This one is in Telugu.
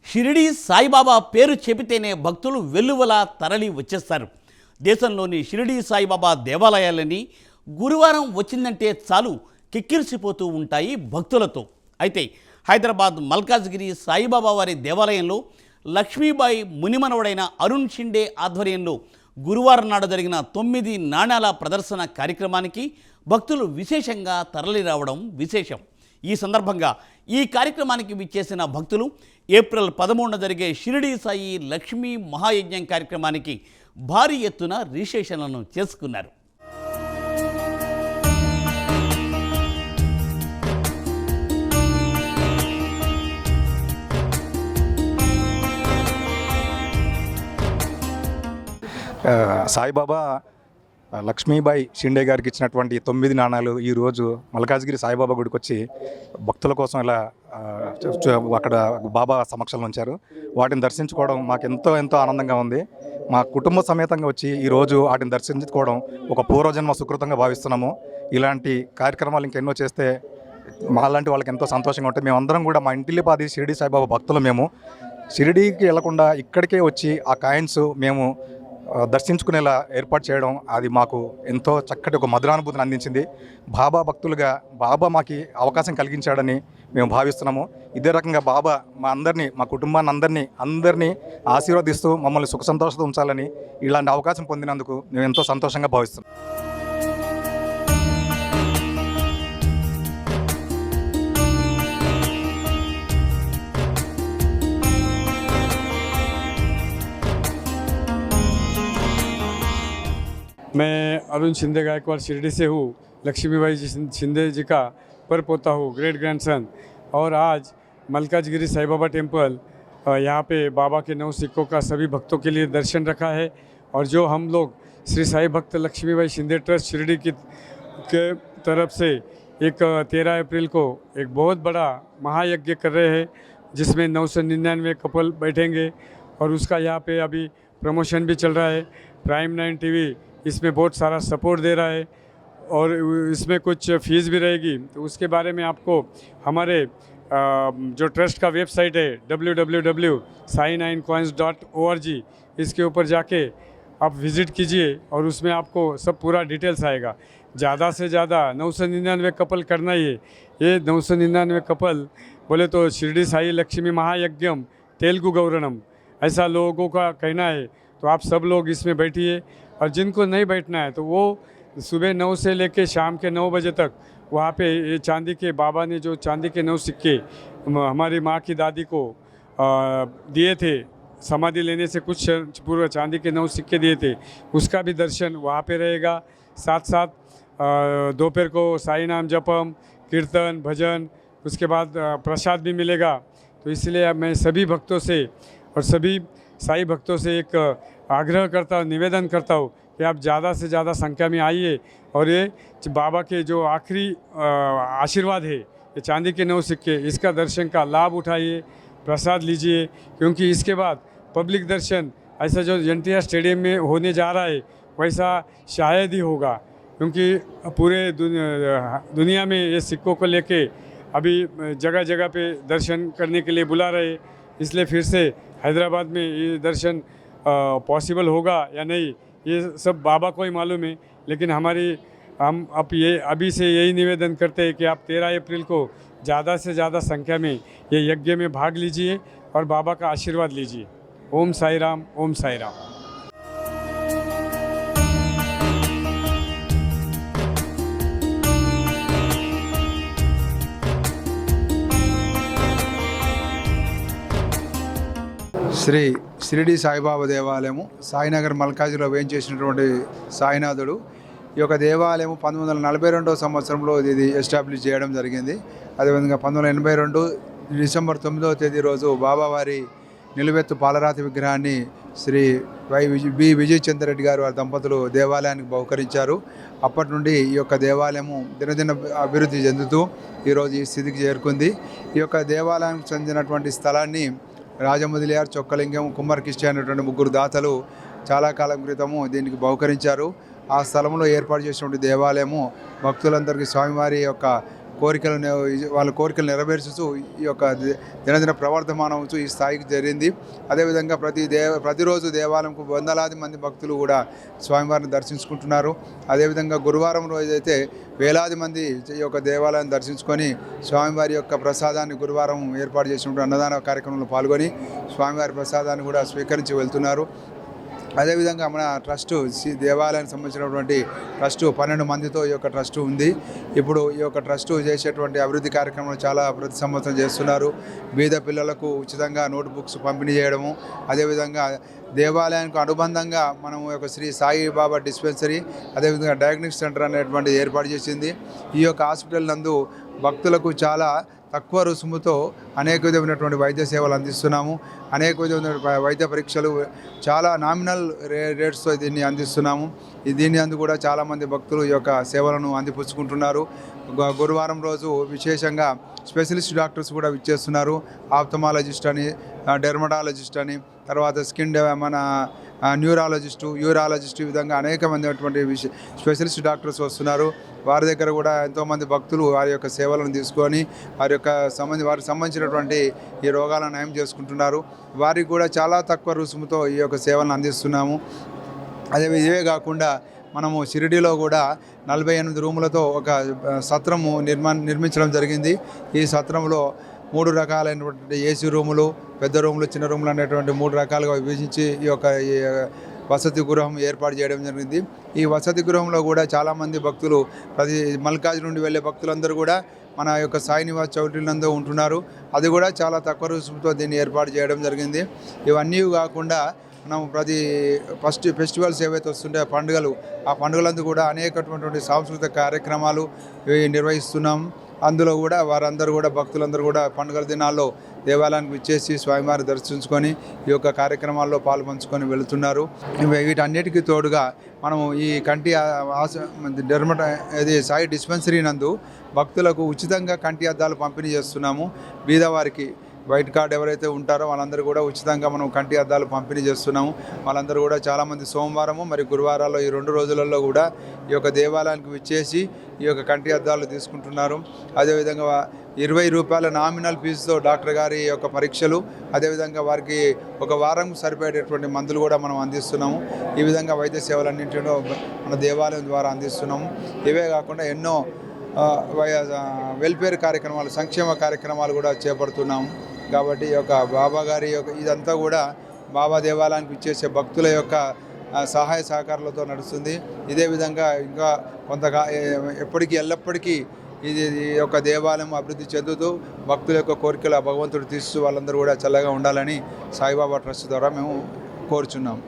షిరిడి సాయిబాబా పేరు చెబితేనే భక్తులు వెల్లువలా తరలి వచ్చేస్తారు. దేశంలోని షిరిడి సాయిబాబా దేవాలయాలని గురువారం వచ్చిందంటే చాలు కిక్కిరిసిపోతూ ఉంటాయి భక్తులతో. అయితే హైదరాబాద్ మల్కాజ్గిరి సాయిబాబా వారి దేవాలయంలో లక్ష్మీబాయి మునిమనవడైన అరుణ్ షిండే ఆధ్వర్యంలో గురువారం నాడు జరిగిన 9 నాణాల ప్రదర్శన కార్యక్రమానికి భక్తులు విశేషంగా తరలి రావడం విశేషం. ఈ సందర్భంగా ఈ కార్యక్రమానికి విచ్చేసిన భక్తులు ఏప్రిల్ 13న జరిగే షిరిడి సాయి లక్ష్మీ మహాయజ్ఞం కార్యక్రమానికి భారీ ఎత్తున రిజిస్ట్రేషన్లను చేసుకున్నారు. సాయిబాబా లక్ష్మీబాయి షిండే గారికి ఇచ్చినటువంటి 9 నాణాలు ఈరోజు మల్కాజ్గిరి సాయిబాబా గుడికి వచ్చి భక్తుల కోసం ఇలా అక్కడ బాబా సమక్షంలో ఉంచారు. వాటిని దర్శించుకోవడం మాకు ఎంతో ఆనందంగా ఉంది. మా కుటుంబ సమేతంగా వచ్చి ఈరోజు వాటిని దర్శించుకోవడం ఒక పూర్వజన్మ సుకృతంగా భావిస్తున్నాము. ఇలాంటి కార్యక్రమాలు ఇంకెన్నో చేస్తే మాలాంటి వాళ్ళకి ఎంతో సంతోషంగా ఉంటుంది. మేమందరం కూడా మా ఇంటిల్లిపాది షిరిడి సాయిబాబా భక్తులు. మేము షిరిడీకి వెళ్లకుండా ఇక్కడికే వచ్చి ఆ కాయిన్స్ మేము దర్శించుకునేలా ఏర్పాటు చేయడం అది మాకు ఎంతో చక్కటి ఒక మధురానుభూతిని అందించింది. బాబా భక్తులుగా బాబా మాకు అవకాశం కలిగించాడని మేము భావిస్తున్నాము. ఇదే రకంగా బాబా మా అందరినీ, మా కుటుంబాన్ని అందరినీ ఆశీర్వదిస్తూ మమ్మల్ని సుఖ సంతోషంతో ఉంచాలని ఇలాంటి అవకాశం పొందినందుకు మేము ఎంతో సంతోషంగా భావిస్తున్నాం. मैं अरुण शिंदे गायकवाड़ शिरडी से हूँ। लक्ष्मीबाई शिंदे जी का पर पोता हूँ, ग्रेट ग्रैंडसन। और आज मल्काजगिरी साई बाबा टेम्पल यहाँ पे बाबा के 9 सिक्कों का सभी भक्तों के लिए दर्शन रखा है। और जो हम लोग श्री साई भक्त लक्ष्मीबाई शिंदे ट्रस्ट शिरडी के तरफ से एक 13 अप्रैल को एक बहुत बड़ा महायज्ञ कर रहे हैं, जिसमें 999 कपल बैठेंगे। और उसका यहाँ पे अभी प्रमोशन भी चल रहा है। प्राइम 9 टीवी इसमें बहुत सारा सपोर्ट दे रहा है और इसमें कुछ फीस भी रहेगी। तो उसके बारे में आपको हमारे जो ट्रस्ट का वेबसाइट है www.sai9coins.org, इसके ऊपर जाके आप विज़िट कीजिए और उसमें आपको सब पूरा डिटेल्स आएगा। ज़्यादा से ज़्यादा 999 कपल करना ही है। ये 999 कपल बोले तो शिरडी साई लक्ष्मी महायज्ञम तेलुगु गौरणम ऐसा लोगों का कहना है। तो आप सब लोग इसमें बैठिए। और जिनको नहीं बैठना है तो वो सुबह 9 से लेके शाम के 9 बजे तक वहाँ पे ये चांदी के बाबा ने जो चांदी के 9 सिक्के हमारी माँ की दादी को दिए थे, समाधि लेने से कुछ पूर्व चांदी के 9 सिक्के दिए थे, उसका भी दर्शन वहाँ पे रहेगा। साथ साथ दोपहर को साई नाम जपम, कीर्तन, भजन, उसके बाद प्रसाद भी मिलेगा। तो इसलिए मैं सभी भक्तों से और सभी साई भक्तों से एक आग्रह करता हूँ, निवेदन करता हूँ कि आप ज़्यादा से ज़्यादा संख्या में आइए और ये बाबा के जो आखिरी आशीर्वाद है, ये चांदी के 9 सिक्के, इसका दर्शन का लाभ उठाइए, प्रसाद लीजिए। क्योंकि इसके बाद पब्लिक दर्शन ऐसा जो NTR स्टेडियम में होने जा रहा है वैसा शायद ही होगा। क्योंकि पूरे दुनिया में ये सिक्कों को लेके अभी जगह जगह पे दर्शन करने के लिए बुला रहे। इसलिए फिर से हैदराबाद में ये दर्शन पॉसिबल होगा या नहीं ये सब बाबा को ही मालूम है। लेकिन हम अभी से यही निवेदन करते हैं कि आप 13 अप्रैल को ज़्यादा से ज़्यादा संख्या में ये यज्ञ में भाग लीजिए और बाबा का आशीर्वाद लीजिए। ओम साई राम, ओम साई राम। శ్రీ షిరిడి సాయిబాబా దేవాలయము సాయినగర్ మల్కాజ్గిరిలో వేయించేసినటువంటి సాయినాథుడు. ఈ యొక్క దేవాలయం 1942 సంవత్సరంలో ఇది ఎస్టాబ్లిష్ చేయడం జరిగింది. అదేవిధంగా 1982 డిసెంబర్ 9వ తేదీ రోజు బాబావారి నిలువెత్తు పాలరాతి విగ్రహాన్ని శ్రీ బి విజయ్ చంద్రరెడ్డి గారు వారి దంపతులు దేవాలయానికి బహుకరించారు. అప్పటి నుండి ఈ యొక్క దేవాలయము దినదిన అభివృద్ధి చెందుతూ ఈరోజు ఈ స్థితికి చేరుకుంది. ఈ యొక్క దేవాలయానికి చెందినటువంటి స్థలాన్ని రాజముదిలియార్, చొక్కలింగం, కుమ్మర్ కిష్టి అనేటువంటి 3 దాతలు చాలా కాలం క్రితము దీనికి బహుకరించారు. ఆ స్థలంలో ఏర్పాటు చేసినటువంటి దేవాలయము భక్తులందరికీ స్వామివారి యొక్క వాళ్ళ కోరికలు నెరవేర్చుతూ ఈ యొక్క దినదిన ప్రవర్ధమానం అవుతూ ఈ స్థాయికి జరిగింది. అదేవిధంగా ప్రతిరోజు దేవాలయంకు వందలాది మంది భక్తులు కూడా స్వామివారిని దర్శించుకుంటున్నారు. అదేవిధంగా గురువారం రోజైతే వేలాది మంది ఈ యొక్క దేవాలయాన్ని దర్శించుకొని స్వామివారి యొక్క ప్రసాదాన్ని గురువారం ఏర్పాటు చేసినటువంటి అన్నదాన కార్యక్రమంలో పాల్గొని స్వామివారి ప్రసాదాన్ని కూడా స్వీకరించి వెళ్తున్నారు. అదేవిధంగా మన ట్రస్టు దేవాలయానికి సంబంధించినటువంటి ట్రస్టు 12 మందితో ఈ యొక్క ట్రస్టు ఉంది. ఇప్పుడు ఈ యొక్క ట్రస్టు చేసేటువంటి అభివృద్ధి కార్యక్రమాలు చాలా ప్రతి సంవత్సరం చేస్తున్నారు. బీద పిల్లలకు ఉచితంగా నోట్బుక్స్ పంపిణీ చేయడము, అదేవిధంగా దేవాలయానికి అనుబంధంగా మనం ఒక శ్రీ సాయిబాబా డిస్పెన్సరీ, అదేవిధంగా డయాగ్నోస్టిక్ సెంటర్ అనేటువంటిది ఏర్పాటు చేసింది. ఈ యొక్క హాస్పిటల్ నందు భక్తులకు చాలా తక్కువ రుసుముతో అనేక విధమైనటువంటి వైద్య సేవలు అందిస్తున్నాము. అనేక విధమైన వైద్య పరీక్షలు చాలా నామినల్ రేట్స్తో దీన్ని అందిస్తున్నాము. దీని అందు కూడా చాలామంది భక్తులు ఈ యొక్క సేవలను అందిపుచ్చుకుంటున్నారు. గురువారం రోజు విశేషంగా స్పెషలిస్ట్ డాక్టర్స్ కూడా విచ్చేస్తున్నారు. ఆప్థమాలజిస్ట్ అని, డెర్మటాలజిస్ట్ అని, తర్వాత మన న్యూరాలజిస్టు, యూరాలజిస్టు, ఈ విధంగా అనేకమైనటువంటి స్పెషలిస్ట్ డాక్టర్స్ వస్తున్నారు. వారి దగ్గర కూడా ఎంతోమంది భక్తులు వారి యొక్క సేవలను తీసుకొని వారికి సంబంధించినటువంటి ఈ రోగాలను నయం చేసుకుంటున్నారు. వారికి కూడా చాలా తక్కువ రుసుముతో ఈ యొక్క సేవలను అందిస్తున్నాము. ఇవే కాకుండా మనము షిరిడీలో కూడా 48 రూములతో ఒక సత్రము నిర్మించడం జరిగింది. ఈ సత్రంలో 3 రకాలైనటువంటి ఏసీ రూములు, పెద్ద రూములు, చిన్న రూములు అనేటువంటి 3 రకాలుగా విభజించి ఈ వసతి గృహం ఏర్పాటు చేయడం జరిగింది. ఈ వసతి గృహంలో కూడా చాలామంది భక్తులు ప్రతి మల్కాజ్ నుండి వెళ్ళే భక్తులందరూ కూడా మన యొక్క సాయి నివాస్ చౌటరీలందు ఉంటున్నారు. అది కూడా చాలా తక్కువ రుసుముతో దీన్ని ఏర్పాటు చేయడం జరిగింది. ఇవన్నీ కాకుండా మనం ఫస్ట్ ఫెస్టివల్స్ ఏవైతే వస్తుంటాయో పండుగలు, ఆ పండుగలందు కూడా అనేకటువంటి సాంస్కృతిక కార్యక్రమాలు నిర్వహిస్తున్నాం. అందులో కూడా వారందరూ కూడా భక్తులందరూ కూడా పండుగల దినాల్లో దేవాలయానికి విచ్చేసి స్వామివారిని దర్శించుకొని ఈ యొక్క కార్యక్రమాల్లో పాల్పంచుకొని వెళుతున్నారు. వీటన్నిటికీ తోడుగా మనము ఈ కంటి సాయి డిస్పెన్సరీ నందు భక్తులకు ఉచితంగా కంటి అద్దాలు పంపిణీ చేస్తున్నాము. బీదవారికి వైట్ కార్డ్ ఎవరైతే ఉంటారో వాళ్ళందరూ కూడా ఉచితంగా మనం కంటి అద్దాలు పంపిణీ చేస్తున్నాము. వాళ్ళందరూ కూడా చాలామంది సోమవారము మరియు గురువారాల్లో ఈ 2 రోజులలో కూడా ఈ యొక్క దేవాలయానికి విచ్చేసి ఈ యొక్క కంటి అద్దాలు తీసుకుంటున్నారు. అదేవిధంగా 20 రూపాయల నామినల్ ఫీజుతో డాక్టర్ గారి యొక్క పరీక్షలు, అదేవిధంగా వారికి ఒక వారం సరిపోయేటటువంటి మందులు కూడా మనం అందిస్తున్నాము. ఈ విధంగా వైద్య సేవలన్నింటిలో మన దేవాలయం ద్వారా అందిస్తున్నాము. ఇవే కాకుండా ఎన్నో వెల్ఫేర్ కార్యక్రమాలు, సంక్షేమ కార్యక్రమాలు కూడా చేపడుతున్నాము. కాబట్టి ఈ యొక్క బాబా గారి యొక్క ఇదంతా కూడా బాబా దేవాలయానికి ఇచ్చేసే భక్తుల యొక్క సహాయ సహకారాలతో నడుస్తుంది. ఇదే విధంగా ఇంకా ఎల్లప్పటికీ ఇది యొక్క దేవాలయం అభివృద్ధి చెందుతూ భక్తుల యొక్క కోరికలు భగవంతుడు తీస్తూ వాళ్ళందరూ కూడా చల్లగా ఉండాలని సాయిబాబా ట్రస్ట్ ద్వారా మేము కోరుచున్నాము.